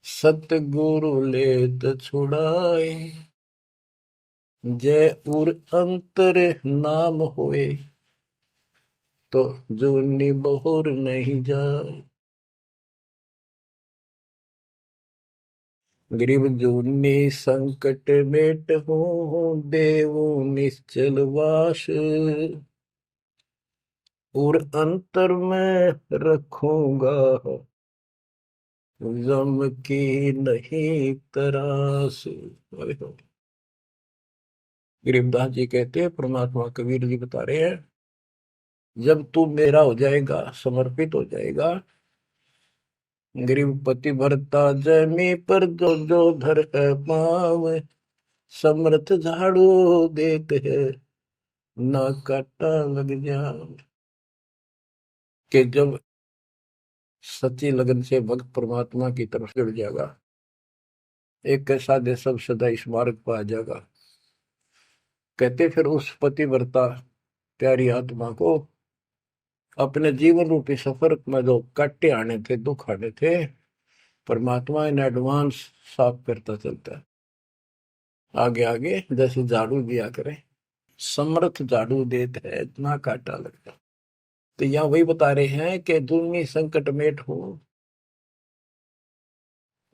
सतगुरु लेत छुड़ाए, जय उर अंतर नाम होए, तो जूनी बहुर नहीं जाए। गरीब जूनी संकट मेट हूँ, देवो निश्चल वास, और अंतर में रखूंगा, गम की नहीं तरास। गरीबदास जी कहते हैं, परमात्मा कबीर जी बता रहे हैं, जब तू मेरा हो जाएगा, समर्पित हो जाएगा, गरीब पति भरता जमी पर जो जो धर है पाव, समर्थ झाड़ू देते हैं, ना काटा लग जाए। कि जब सच्ची लगन से भक्त परमात्मा की तरफ जुड़ जाएगा, एक कैसा दे सब सदा इस मार्ग पर आ जाएगा। कहते फिर उस पतिव्रता प्यारी आत्मा को अपने जीवन रूपी सफर में जो काटे आने थे, दुख आने थे, परमात्मा इन एडवांस साफ करता चलता है। आगे आगे जैसे झाड़ू दिया करे, समर्थ झाड़ू देते है, इतना काटा लगता। तो यहाँ वही बता रहे हैं कि दुर्मी संकट मेट हो,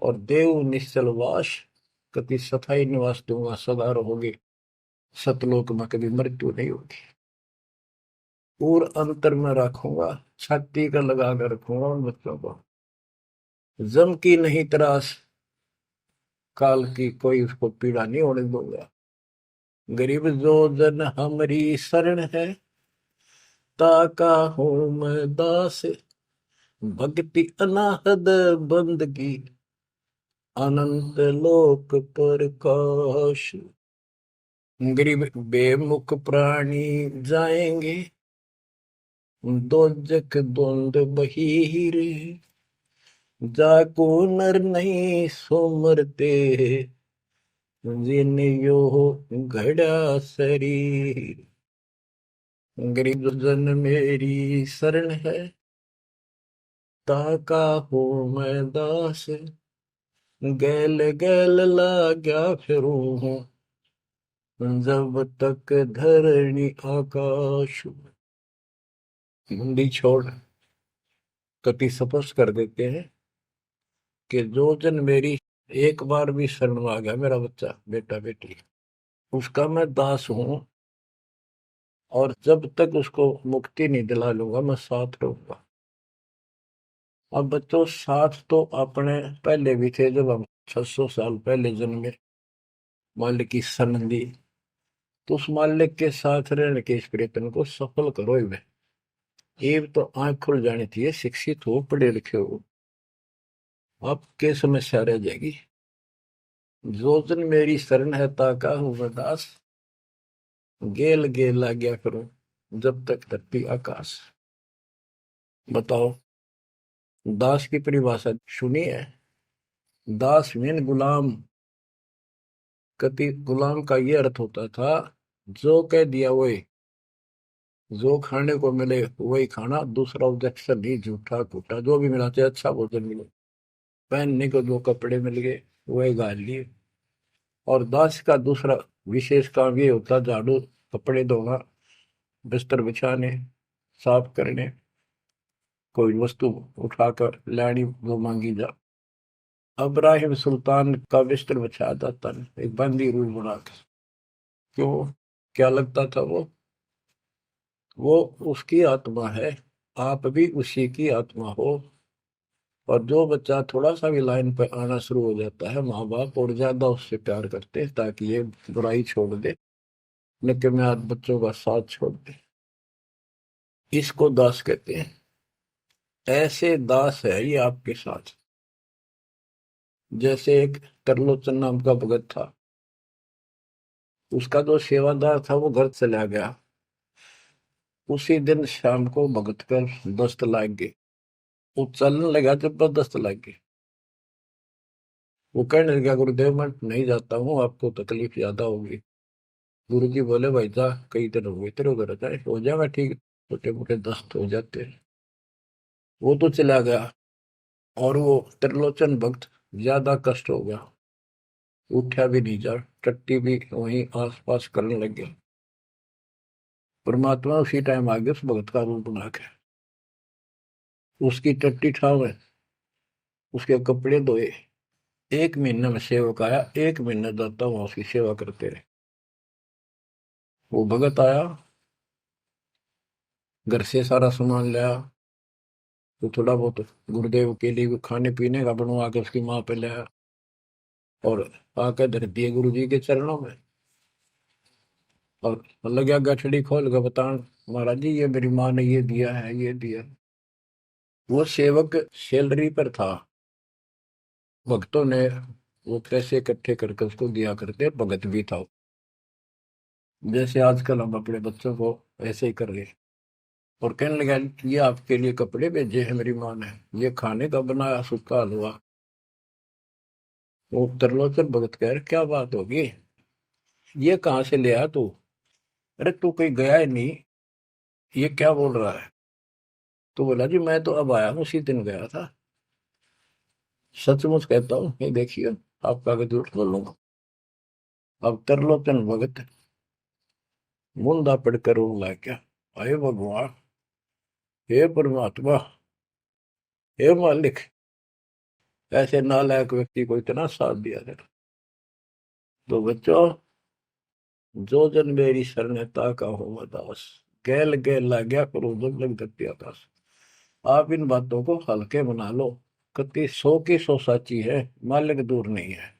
और देव निश्चल वास, कति सथाई निवास दूंगा, सदा रहोगे सतलोक में, कभी मृत्यु नहीं होगी। और अंतर में रखूंगा, छाती का लगा कर रखूंगा उन बच्चों को, जम की नहीं त्रास, काल की कोई उसको पीड़ा नहीं होने दूंगा। गरीब जो जन हमारी शरण है, ताका हूं मैं दास, भक्ति अनाहद बंदगी, अनंत लोक प्रकाश। गरीब बेमुख प्राणी जाएंगे दोजक द्वंद बहीर, जाको नर नहीं सो मरते, जिन यो घड़ा शरीर। गरीब जन मेरी शरण है, ताका हो मैं दास, गैल गैल लाग्या फिरूं हूँ, जब तक धरणी आकाश। हिंदी छोड़ कति स्पष्ट कर देते हैं कि जो जन मेरी एक बार भी शरण में आ गया, मेरा बच्चा बेटा बेटी, उसका मैं दास हूं, और जब तक उसको मुक्ति नहीं दिला लूंगा मैं साथ रहूंगा। अब बच्चों साथ तो अपने पहले भी थे, जब हम 600 साल पहले जन्मे, मालिक की शरण दी, तो उस मालिक के साथ रहने के इस प्रयत्न को सफल करो ही। ये तो आंख खुल जानी चाहिए, शिक्षित हो पढ़े लिखे हो, आपके समस्या रह जाएगी। जो जन मेरी शरण है ताका हूं मैं दास, गेल गेल आ गया करूं, जब तक धरती आकाश। बताओ, दास की परिभाषा सुनी है? दास मीन गुलाम। कति गुलाम का ये अर्थ होता था, जो कह दिया वही, जो खाने को मिले वही खाना, दूसरा ऑब्जेक्शन नहीं, झूठा कूटा जो भी मिला, चाहे अच्छा भोजन मिले, पहनने को जो कपड़े मिल गए वही गाल लिए। और दास का दूसरा विशेष काम ये होता, झाड़ू, कपड़े धोना, बिस्तर बिछाने, साफ करने, कोई वस्तु उठाकर लानी वो मांगी जा। अब्राहिम सुल्तान का बिस्तर बिछाया जाता है एक बंदी रूल बनाकर। क्यों? क्या लगता था वो उसकी आत्मा है, आप भी उसी की आत्मा हो। और जो बच्चा थोड़ा सा भी लाइन पर आना शुरू हो जाता है, माँ बाप और ज्यादा उससे प्यार करते हैं ताकि ये बुराई छोड़ दे, लेकिन मैं आज बच्चों का साथ छोड़ दे। इसको दास कहते हैं। ऐसे दास है ये आपके साथ। जैसे एक तरलोचन नाम का भगत था, उसका जो सेवादार था वो घर चला गया। उसी दिन शाम को भगत पर दस्त लग गई, वो चलने लगा, जबरदस्त लग गई। वो कहने लगा, गुरुदेव मैं नहीं जाता हूँ, आपको तकलीफ ज्यादा होगी। गुरु जी बोले, भाई जा, कई दिन हो गए तेरे उधर, जाए हो जाएगा ठीक, छोटे मोटे दस्त हो जाते हैं। वो तो चला गया, और वो त्रिलोचन भक्त ज्यादा कष्ट हो गया, उठा भी नहीं जा, टट्टी भी वहीं आस पास करने लग गया। परमात्मा उसी टाइम आ गया उस भगत का रूप बना के, उसकी टट्टी ठावे, उसके कपड़े धोए। एक महीने में सेवक आया, एक महीने दाता वहां उसकी सेवा करते रहे। वो भगत आया, घर से सारा सामान लाया, तो थोड़ा बहुत गुरुदेव के लिए खाने पीने का बनवा के उसकी माँ पे लाया, और आकर धर दिए गुरु जी के चरणों में। और लगा गठड़ी खोल के बतान, महाराज जी ये मेरी माँ ने ये दिया है, ये दिया। वो सेवक सैलरी पर था, भक्तों ने वो पैसे इकट्ठे करके उसको दिया करते, भगत भी था। जैसे आजकल हम अपने बच्चों को ऐसे ही कर रहे। और कहने लगा, ये आपके लिए कपड़े भेजे हैं मेरी माँ ने, ये खाने का बनाया सूखा हलवा। वो त्रिलोचन भगत कह रहे, क्या बात होगी, ये कहाँ से ले आया तू? अरे तू कहीं गया ही नहीं, ये क्या बोल रहा है? तो बोला, जी मैं तो अब आया हूँ, उसी दिन गया था। सचमुच कहता हूँ, ये देखिए, आपका आगे झूठ बोलूंगा। अब त्रिलोचन भगत मुंदा पड़कर रो लग गया, अरे भगवान, हे परमात्मा, हे मालिक, ऐसे नालायक व्यक्ति को इतना साथ दिया है। तो बच्चों, जो जन मेरी शरणता का हो दास, गैल गैल ला गया करो जब लग धरती आकाश। आप इन बातों को हल्के बना लो, कति 100 की 100 साची है, मालिक दूर नहीं है,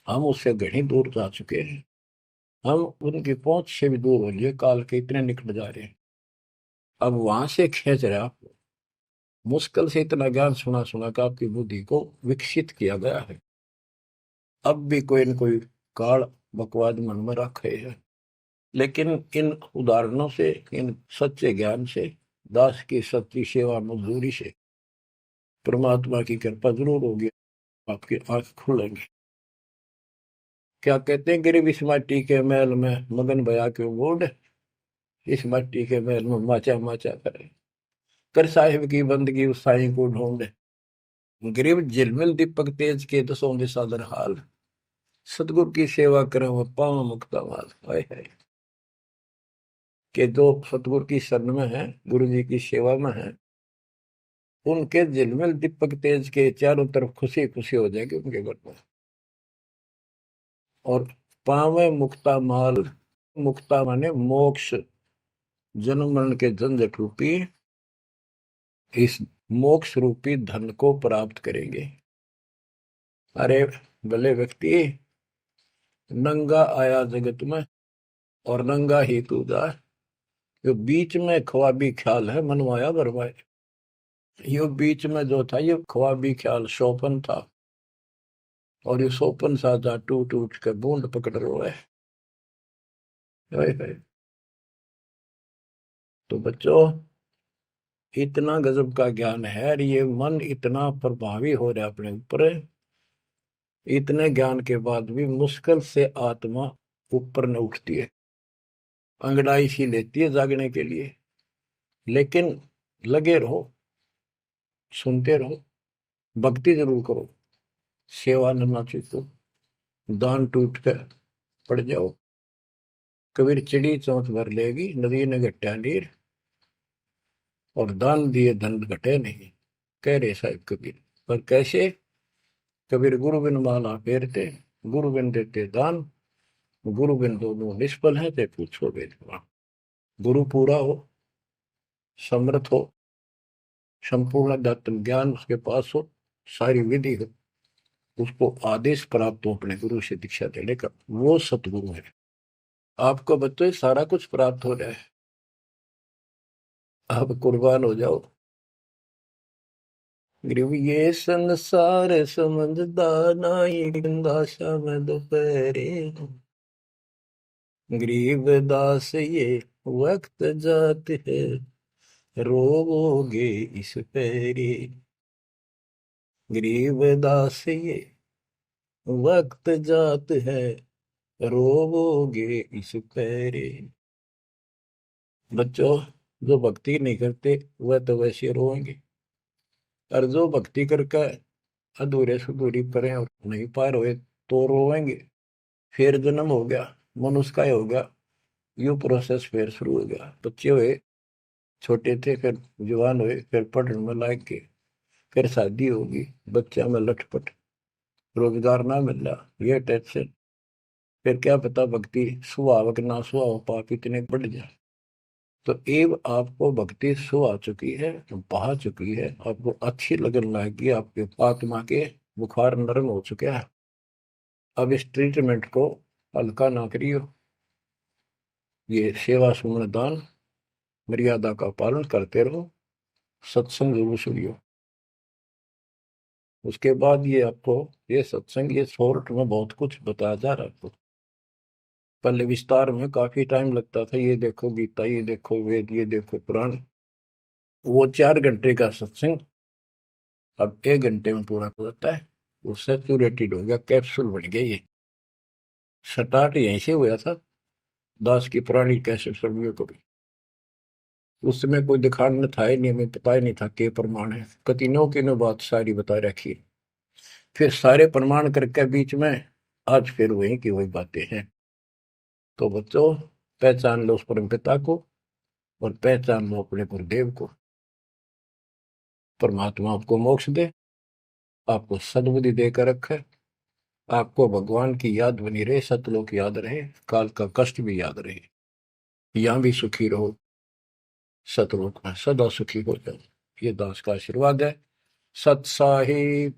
हम उससे घनी दूर जा चुके हैं, हम उनकी पहुंच से भी दूर हो लिए, काल के इतने निकट जा रहे हैं। अब वहां से खींच रहे आप, मुश्किल से इतना ज्ञान सुना सुना कर आपकी बुद्धि को विकसित किया गया है। अब भी कोई न कोई काल बकवाद मन में रखे है। लेकिन इन उदाहरणों से, इन सच्चे ज्ञान से, दास की सच्ची सेवा मजदूरी से परमात्मा की कृपा जरूर होगी, आपकी आंख खुलेंगी। क्या कहते हैं, गिरिव इस मिट्टी के महल में मगन भया क्यों बोर्ड, इस मिट्टी के महल में माचा माचा करे, कर साहिब की बंदगी उस साईं को ढूंढे। गिरिव झिलमिल दीपक तेज के दसों दिशा हाल, सतगुरु की सेवा करें वो पावन मुक्ता माल। हाय हाय, के जो सतगुरु की शरण में है, गुरु जी की सेवा में है, उनके झिलमिल दीपक तेज के चारों तरफ खुशी खुशी हो जाएगी उनके घर में। और पावे मुक्ता माल, मुक्ता माने मोक्ष, जन्म मरण के झंझट रूपी इस मोक्ष रूपी धन को प्राप्त करेंगे। अरे भले व्यक्ति, नंगा आया जगत में और नंगा ही तू जा, जो बीच में ख्वाबी ख्याल है मनवाया बरवाए। यो बीच में जो था ये ख्वाबी ख्याल शोपन था, और ये शोपन साजा टूट टूट के बूंद पकड़ रो है। तो बच्चों, इतना गजब का ज्ञान है, और ये मन इतना प्रभावी हो रहा है अपने ऊपर, इतने ज्ञान के बाद भी मुश्किल से आत्मा ऊपर न उठती है, अंगड़ाई सी लेती है जागने के लिए। लेकिन लगे रहो, सुनते रहो, भक्ति जरूर करो, सेवा न चूको, दान टूट कर पड़ जाओ। कबीर चिड़ी चौंच भर लेगी, नदी ने घटा नीर, और दान दिए धन घटे नहीं, कह रहे साहिब कबीर। पर कैसे? कबीर गुरु बिन माला फेरते, गुरु बिन देते दान, गुरु बिन दोनों निष्फल है, ते पूछो वेदवान। गुरु पूरा हो, समर्थ हो, संपूर्ण अध्यात्म ज्ञान उसके पास हो, सारी विधि हो, उसको आदेश प्राप्त हो अपने गुरु से दीक्षा देने का, वो सतगुरु है। आपको बच्चों सारा कुछ प्राप्त हो रहा है, आप कुर्बान हो जाओ। गुरु ये संसार समझदा नाई, दासा में दोपहरे, गरीब दास ये वक्त जात है, रोवोगे इस पैरी। गरीब दास ये वक्त जात है, रोवोगे इस पैरी। बच्चों, जो भक्ति नहीं करते वह तो वैसे रोएंगे, और जो भक्ति करके अधूरे सुधूरी परे और नहीं पार हुए तो रोएंगे। फिर जन्म हो गया, मनुष्य का हो गया, यू प्रोसेस फिर शुरू हो गया। बच्चे हुए, छोटे थे, फिर जवान हुए, फिर पढ़ने में लायक के, फिर शादी होगी, बच्चा में लटपट, रोजगार ना मिल रहा, ये टेंशन, फिर क्या पता भक्ति सुहावक ना सुहाव पाप इतने बढ़ जाए। तो एव आपको भक्ति सुहा चुकी है, बहा चुकी है, आपको अच्छी लगन लगी, आपके आत्मा के बुखार नरम हो चुके हैं। अब इस ट्रीटमेंट को हल्का ना करियो, ये सेवा सुमन दान मर्यादा का पालन करते रहो, सत्संग जरूर सुनियो। उसके बाद ये आपको ये सत्संग, ये शॉर्ट में बहुत कुछ बताया जा रहा है आपको। पहले विस्तार में काफी टाइम लगता था, ये देखो गीता, ये देखो वेद, ये देखो पुराण, वो 4 घंटे का सत्संग अब 1 घंटे में पूरा हो जाता है। वो सैचुरेटेड हो गया, कैप्सूल बन गया। ये स्टार्ट यहीं से हुआ था, दास की पुरानी कैसेट सर्वियों को भी। उस समय कोई दिखाने था ही नहीं, हमें पता ही नहीं था के प्रमाण है, कतिनों की नो बात सारी बता रखी। फिर सारे प्रमाण करके बीच में आज फिर वही की वही बातें हैं। तो बच्चों, पहचान लो उस परम पिता को, और पहचान लो अपने गुरुदेव को। परमात्मा आपको मोक्ष दे, आपको सद्बुद्धि देकर रखे, आपको भगवान की याद बनी रहे, सतलोक याद रहे, काल का कष्ट भी याद रहे, यहाँ भी सुखी रहो, सतलोक में सदा सुखी हो जाओ। ये दास का आशीर्वाद है। सत साहिब।